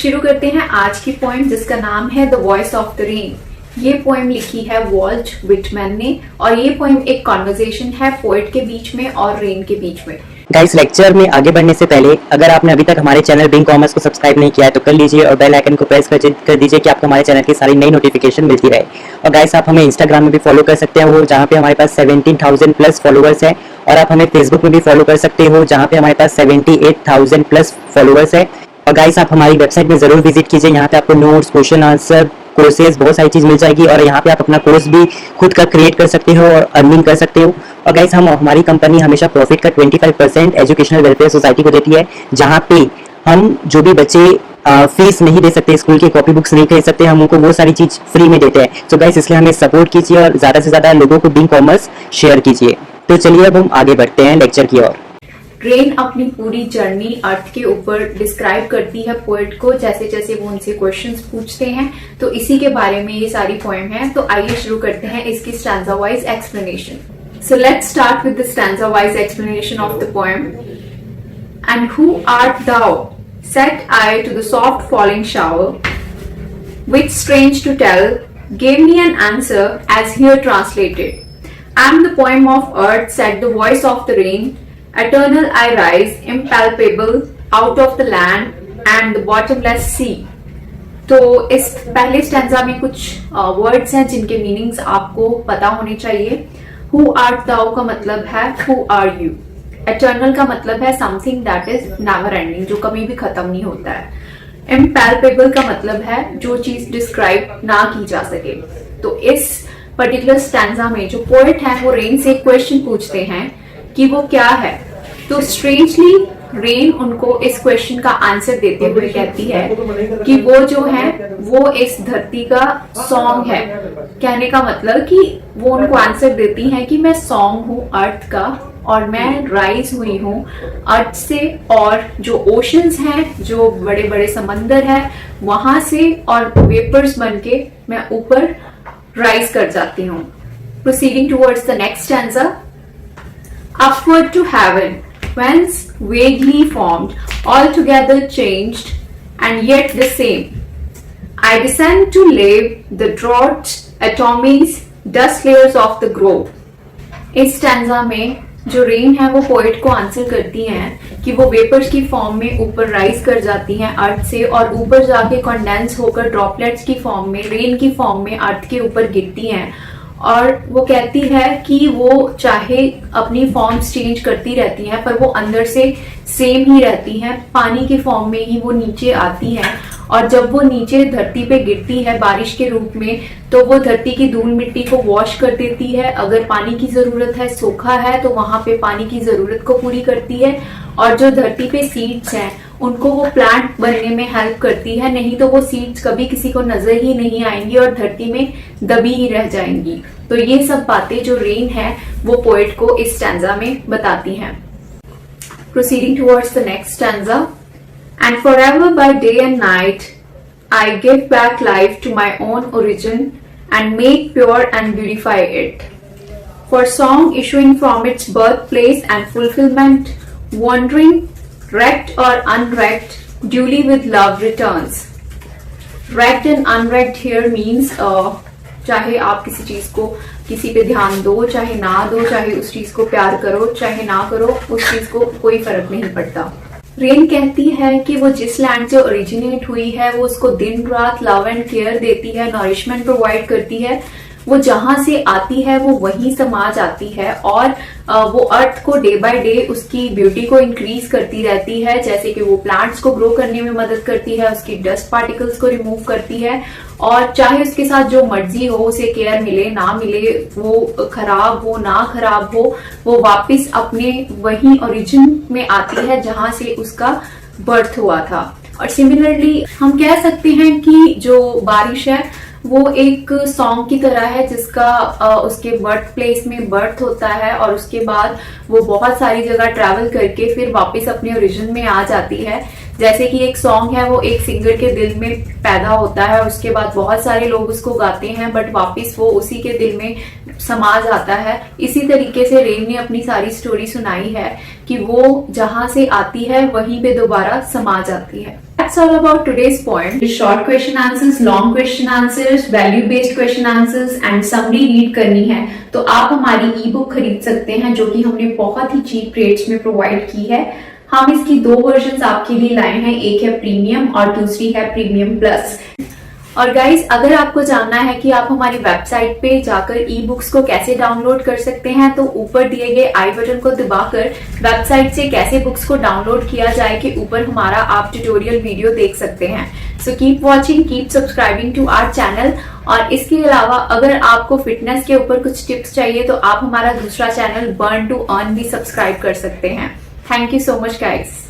शुरू करते हैं आज की पोएम जिसका नाम है the voice of the rain. ये पोएम लिखी है वॉल्ट विटमैन ने और ये पोएम एक कॉन्वर्सेशन है पोएट के बीच में और रेन के बीच में। गाइस, लेक्चर में आगे बढ़ने से पहले अगर आपने अभी तक हमारे चैनल बिंग कॉमर्स को सब्सक्राइब नहीं किया है तो कर लीजिए और बेल आइकन को प्रेस कर दीजिए कि आपको हमारे चैनल की सारी नई नोटिफिकेशन मिलती रहे। और गाइस, आप हमें इंस्टाग्राम में भी फॉलो कर सकते हैं, वो जहाँ पे हमारे पास 17,000 प्लस फॉलोअर्स है। और आप हमें फेसबुक में भी फॉलो कर सकते हो जहाँ पे हमारे पास 78,000 प्लस फॉलोअर्स है। और गाइस, आप हमारी वेबसाइट में जरूर विजिट कीजिए, यहाँ पे आपको नोट्स, क्वेश्चन आंसर, कोर्सेज, बहुत सारी चीज मिल जाएगी और यहाँ पे आप अपना कोर्स भी खुद का क्रिएट कर सकते हो और अर्निंग कर सकते हो। और गाइस, हमारी कंपनी हमेशा प्रॉफिट का 25% एजुकेशनल वेलफेयर सोसाइटी को देती है, जहाँ पे हम जो भी बच्चे फीस नहीं दे सकते, स्कूल की कॉपी बुक्स नहीं खरीद सकते, हम उनको वो सारी चीज फ्री में देते हैं। तो गाइस, इसलिए हमें सपोर्ट कीजिए और ज्यादा से ज्यादा लोगों को बिंग कॉमर्स शेयर कीजिए। तो चलिए अब हम आगे बढ़ते हैं लेक्चर की ओर। रेन अपनी पूरी जर्नी अर्थ के ऊपर डिस्क्राइब करती है पोएट को, जैसे जैसे वो उनसे क्वेश्चंस पूछते हैं, तो इसी के बारे में ये सारी पोएम है। तो आइए शुरू करते हैं इसकी stanza wise explanation. So let's start with the stanza wise explanation of the poem. And who art thou set I to the soft falling shower which strange to tell gave me an answer as here translated. I am the poem of earth, said the voice of the rain. Eternal I rise, impalpable, out of the land and the bottomless sea. तो इस पहले stanza में कुछ words हैं जिनके meanings आपको पता होने चाहिए। Who art thou का मतलब है Who are you. Eternal का मतलब है something that is never ending, जो कभी भी खत्म नहीं होता है। Impalpable का मतलब है जो चीज डिस्क्राइब ना की जा सके। तो इस पर्टिकुलर स्टैंजा में जो पोएट है वो रेन से एक क्वेश्चन पूछते हैं कि वो क्या है। तो स्ट्रेंजली रेन उनको इस क्वेश्चन का आंसर देते हुए कहती है कि वो जो है वो इस धरती का सॉन्ग है। कहने का मतलब कि वो उनको आंसर देती है कि मैं सॉन्ग हूँ अर्थ का और मैं राइज हुई हूँ अर्थ से, और जो ओशंस हैं, जो बड़े बड़े समंदर हैं, वहां से और वेपर्स बनके मैं ऊपर राइज कर जाती हूँ। Proceeding towards the next stanza. Upward to heaven, whence vaguely formed, altogether changed, and yet the same. I descend to lave the drought atomies, dust layers of the grove. इस stanza में जो rain है वो poet को answer करती हैं कि वो वेपर्स की फॉर्म में ऊपर राइज कर जाती हैं अर्थ से और ऊपर जाके कंडेंस होकर ड्रॉपलेट्स की फॉर्म में, रेन की फॉर्म में अर्थ के ऊपर गिरती हैं। और वो कहती है कि वो चाहे अपनी फॉर्म्स चेंज करती रहती हैं पर वो अंदर से सेम ही रहती हैं, पानी की फॉर्म में ही वो नीचे आती हैं। और जब वो नीचे धरती पे गिरती है बारिश के रूप में, तो वो धरती की धूल मिट्टी को वॉश कर देती है। अगर पानी की जरूरत है, सूखा है, तो वहां पे पानी की जरूरत को पूरी करती है। और जो धरती पे सीड्स हैं उनको वो प्लांट बनने में हेल्प करती है, नहीं तो वो सीड्स कभी किसी को नजर ही नहीं आएंगी और धरती में दबी ही रह जाएंगी। तो ये सब बातें जो रेन है वो पोएट को इस स्टैंजा में बताती हैं। Proceeding towards the next stanza. And forever by day and night I give back life to my own origin and make pure and beautify it. For song issuing from its birthplace and fulfillment, wandering, wrecked or unwrecked, duly with love returns. Wrecked and unwrecked here means चाहे आप किसी चीज को किसी पे ध्यान दो, चाहे ना दो, चाहे उस चीज को प्यार करो, चाहे ना करो, उस चीज को कोई फर्क नहीं पड़ता। रेन कहती है कि वो जिस लैंड से ओरिजिनेट हुई है वो उसको दिन रात लव एंड केयर देती है, नॉरिशमेंट प्रोवाइड करती है। वो जहां से आती है वो वहीं समा जाती है और वो अर्थ को डे बाय डे उसकी ब्यूटी को इंक्रीज करती रहती है। जैसे कि वो प्लांट्स को ग्रो करने में मदद करती है, उसकी डस्ट पार्टिकल्स को रिमूव करती है, और चाहे उसके साथ जो मर्जी हो, उसे केयर मिले ना मिले, वो खराब हो ना खराब हो, वो वापस अपने वही ओरिजिन में आती है जहां से उसका बर्थ हुआ था। और सिमिलरली हम कह सकते हैं कि जो बारिश है वो एक सॉन्ग की तरह है जिसका उसके बर्थ प्लेस में बर्थ होता है और उसके बाद वो बहुत सारी जगह ट्रैवल करके फिर वापस अपने ओरिजिन में आ जाती है। जैसे कि एक सॉन्ग है वो एक सिंगर के दिल में पैदा होता है, उसके बाद बहुत सारे लोग उसको गाते हैं बट वापस वो उसी के दिल में समा जाता है। इसी तरीके से रेन ने अपनी सारी स्टोरी सुनाई है कि वो जहां से आती है वहीं पे दोबारा समा जाती है। That's all about today's poem. Short question answers, long question answers, value based question answers and summary read करनी है तो आप हमारी ई बुक खरीद सकते हैं जो कि हमने बहुत ही चीप रेट्स में प्रोवाइड की है। हम इसकी 2 वर्जन आपके लिए लाए हैं, एक है प्रीमियम और दूसरी है प्रीमियम प्लस। और गाइज, अगर आपको जानना है कि आप हमारी वेबसाइट पे जाकर ई बुक्स को कैसे डाउनलोड कर सकते हैं तो ऊपर दिए गए आई बटन को दबाकर वेबसाइट से कैसे बुक्स को डाउनलोड किया जाए के ऊपर हमारा आप ट्यूटोरियल वीडियो देख सकते हैं। So keep watching, keep subscribing to our channel. और इसके अलावा अगर आपको फिटनेस के ऊपर कुछ टिप्स चाहिए तो आप हमारा दूसरा चैनल बर्न टू अर्न भी सब्सक्राइब कर सकते हैं। Thank you so much guys.